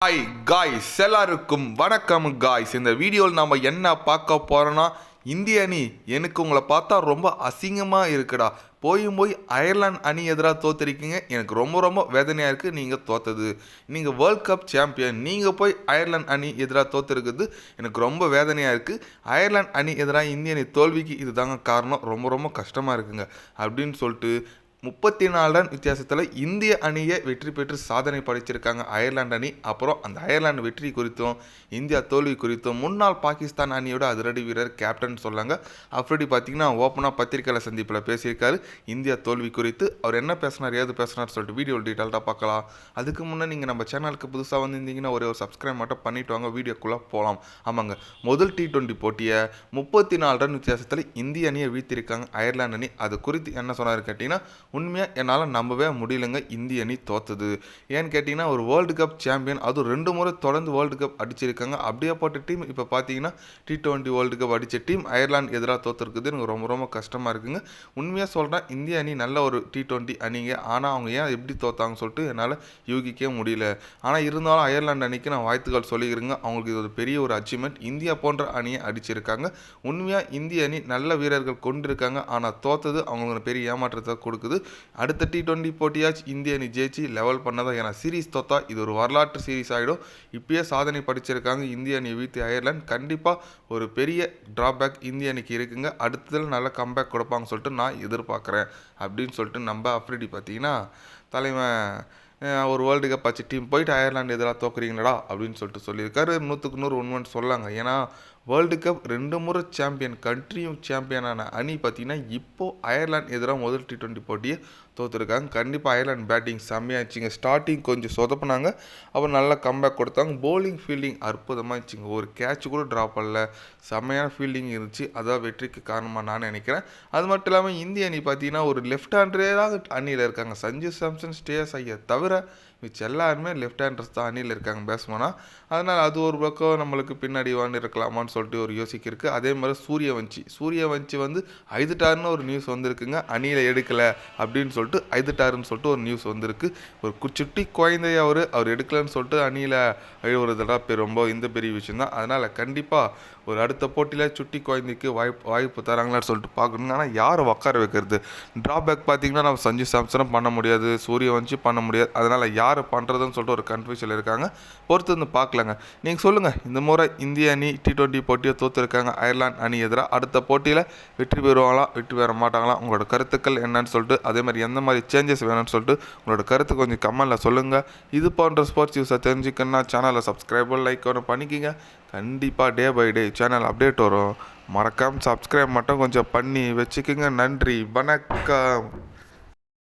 Hi guys, எல்லாருக்கும் வணக்கம் guys. இந்த வீடியோவில் நம்ம என்ன பார்க்க போகிறோன்னா, இந்திய அணி எனக்கு உங்களை பார்த்தா ரொம்ப அசிங்கமாக இருக்குடா. போய் அயர்லாந்து அணி எதிராக தோத்துருக்கீங்க. எனக்கு ரொம்ப வேதனையாக இருக்குது. நீங்கள் தோத்தது, நீங்கள் வேர்ல்ட் கப் சாம்பியன், நீங்கள் போய் அயர்லாந்து அணி எதிராக தோத்துருக்குது எனக்கு ரொம்ப வேதனையாக இருக்குது. அயர்லாந்து அணி எதிராக இந்திய அணி தோல்விக்கு இது தாங்க காரணம். ரொம்ப கஷ்டமாக இருக்குங்க அப்படின்னு சொல்லிட்டு 34 ரன் வித்தியாசத்தில் இந்திய அணியை வெற்றி பெற்று சாதனை படைச்சிருக்காங்க அயர்லாந்து அணி. அப்புறம் அந்த அயர்லாந்து வெற்றி குறித்தும் இந்தியா தோல்வி குறித்தும் முன்னாள் பாகிஸ்தான் அணியோட அதிரடி வீரர் கேப்டன் சொல்லாங்க அஃப்ரிடி பார்த்தீங்கன்னா ஓப்பனாக பத்திரிகையாளர் சந்திப்பில் பேசியிருக்காரு இந்தியா தோல்வி குறித்து. அவர் என்ன பேசினார், ஏது பேசினார் சொல்லிட்டு வீடியோ டீட்டெயில்டாக பார்க்கலாம். அதுக்கு முன்னே நீங்கள் நம்ம சேனலுக்கு புதுசாக வந்திருந்தீங்கன்னா ஒரே ஒரு சப்ஸ்கிரைப் மட்டும் பண்ணிவிட்டு வாங்க, வீடியோக்குள்ளே போகலாம். ஆமாங்க, முதல் T20 போட்டியை 34 ரன் வித்தியாசத்தில் இந்திய அணியை வீழ்த்திருக்காங்க அயர்லாந்து அணி. அது குறித்து என்ன சொன்னார் கேட்டிங்கன்னா, உண்மையாக என்னால் நம்பவே முடியலைங்க இந்திய அணி தோத்தது. ஏன்னு கேட்டிங்கன்னா, ஒரு வேர்ல்டு கப் சாம்பியன், அதுவும் 2 முறை தொடர்ந்து வேர்ல்டு கப் அடிச்சிருக்காங்க. அப்படியே போட்ட டீம் இப்போ பார்த்தீங்கன்னா T20 வேர்ல்டு கப் அடித்த டீம் அயர்லாந்து எதிராக தோற்றுருக்குது. எனக்கு ரொம்ப கஷ்டமாக இருக்குங்க. உண்மையாக சொல்கிறேன், இந்திய அணி நல்ல ஒரு T20 அணிங்க. ஆனால் அவங்க ஏன் எப்படி தோத்தாங்கன்னு சொல்லிட்டு என்னால் யூகிக்கவே முடியல. ஆனால் இருந்தாலும் அயர்லாந்து அணிக்கு நான் வாழ்த்துக்கள் சொல்லிக்கிறேங்க. அவங்களுக்கு இது ஒரு பெரிய ஒரு அச்சீவ்மெண்ட். இந்தியா போன்ற அணியை அடிச்சிருக்காங்க. உண்மையாக இந்திய அணி நல்ல வீரர்கள் கொண்டிருக்காங்க. ஆனால் தோத்தது அவங்களுக்கு பெரிய ஏமாற்றத்தை கொடுக்குது. அடுத்த T20 போட்டியாச்சு இந்திய அணி ஜெயிச்சு லெவல் பண்ணதான். ஏன்னா சீரீஸ் தோத்தா இது ஒரு வரலாற்று சீரீஸ் ஆகிடும். இப்பயே சாதனை படிச்சிருக்காங்க இந்திய அணி வீழ்த்தி அயர்லாந்து. கண்டிப்பாக ஒரு பெரிய ட்ராபேக் இந்திய அணிக்கு இருக்குங்க. அடுத்ததில் நல்ல கம்பேக் கொடுப்பாங்க சொல்லிட்டு நான் எதிர்பார்க்குறேன் அப்படின்னு சொல்லிட்டு நம்ம அஃப்ரிடி பார்த்தீங்கன்னா தலைமை ஒரு வேர்ல்டு கப் ஆச்சு டீம் போயிட்டு அயர்லாந்து எதிராக தோக்குறீங்களா அப்படின்னு சொல்லிட்டு சொல்லியிருக்காரு. 100க்கு 100 உண்மைன்னு சொல்லாங்க. ஏன்னா வேர்ல்டு கப் 2 முறை சாம்பியன், கண்ட்ரியும் சாம்பியனான அணி பார்த்தீங்கன்னா இப்போது அயர்லாந்து எதிராக முதல் T20 போட்டியை தோற்றுருக்காங்க. கண்டிப்பாக அயர்லாந்து பேட்டிங் செம்மையாச்சுங்க. ஸ்டார்டிங் கொஞ்சம் சொதப்புனாங்க, அப்புறம் நல்லா கம்பேக் கொடுத்தாங்க. பவுலிங் ஃபீல்டிங் அற்புதமாக இருந்துச்சுங்க. ஒரு கேட்ச் கூட ட்ராப் பண்ணல, செம்மையான ஃபீல்டிங் இருந்துச்சு. அதான் வெற்றிக்கு காரணமாக நான் நினைக்கிறேன். அது மட்டும் இல்லாமல் இந்திய அணி பார்த்தீங்கன்னா ஒரு லெஃப்ட் ஹேண்டராக அணியில் இருக்காங்க. சஞ்சு சாம்சன், ஸ்ரேயஸ் ஐயர் தவிர மிச்சம் எல்லாருமே லெஃப்ட் ஹேண்டர்ஸ் தான் அணியில் இருக்காங்க பேட்ஸ்மேனாக. அதனால் அது ஒரு பக்கம் நம்மளுக்கு பின்னாடி இருக்கலாமான்னு சொல்லிட்டு ஒரு யோசிக்க இருக்குது. அதே மாதிரி சூரியவஞ்சி வந்து ஐதுட்டாருன்னு ஒரு நியூஸ் வந்திருக்குங்க. அணியில் எடுக்கலை அப்படின்னு சொல்லிட்டு ஐதுட்டாருன்னு சொல்லிட்டு ஒரு நியூஸ் வந்திருக்கு. ஒரு சுட்டி குழந்தைய அவர் எடுக்கலைன்னு சொல்லிட்டு அணியில் அழுவுறதெல்லாம் ரொம்ப இந்த பெரிய விஷயம் தான். அதனால் கண்டிப்பாக ஒரு அடுத்த போட்டியில் சுட்டி குழந்தைக்கு வாய்ப்பு தராங்களான்னு சொல்லிட்டு பார்க்கணுங்க. ஆனால் யார் உட்கார வைக்கிறது? ட்ராபேக் பார்த்தீங்கன்னா நம்ம சஞ்சு சாம்சனும் பண்ண முடியாது, சூரியவஞ்சி பண்ண முடியாது. அதனால் யார் பண்ணுறதுன்னு சொல்லிட்டு ஒரு கன்ஃபியூஷன் இருக்காங்க. பொறுத்து வந்து பார்க்கலாங்க. நீங்கள் சொல்லுங்கள், இந்த முறை இந்திய அணி T20 போட்டியை தோற்றுருக்காங்க அயர்லாந்து அணி எதிராக. அடுத்த போட்டியில் வெற்றி பெறுவாங்களா, வெற்றி பெற மாட்டாங்களா? உங்களோட கருத்துக்கள் என்னன்னு சொல்லிட்டு, அதே மாதிரி எந்த மாதிரி சேஞ்சஸ் வேணும்னு சொல்லிட்டு உங்களோட கருத்து கொஞ்சம் கமெண்ட்டில் சொல்லுங்கள். இது போன்ற ஸ்போர்ட்ஸ் நியூஸை தெரிஞ்சுக்கணுன்னா சேனலை சப்ஸ்கிரைப் லைக் ஒன்று பண்ணிக்கிங்க. கண்டிப்பாக day by day channel update வரும். மறக்காமல் சப்ஸ்கிரைப் மட்டும் கொஞ்சம் பண்ணி வச்சுக்கோங்க. நன்றி, வணக்கம்.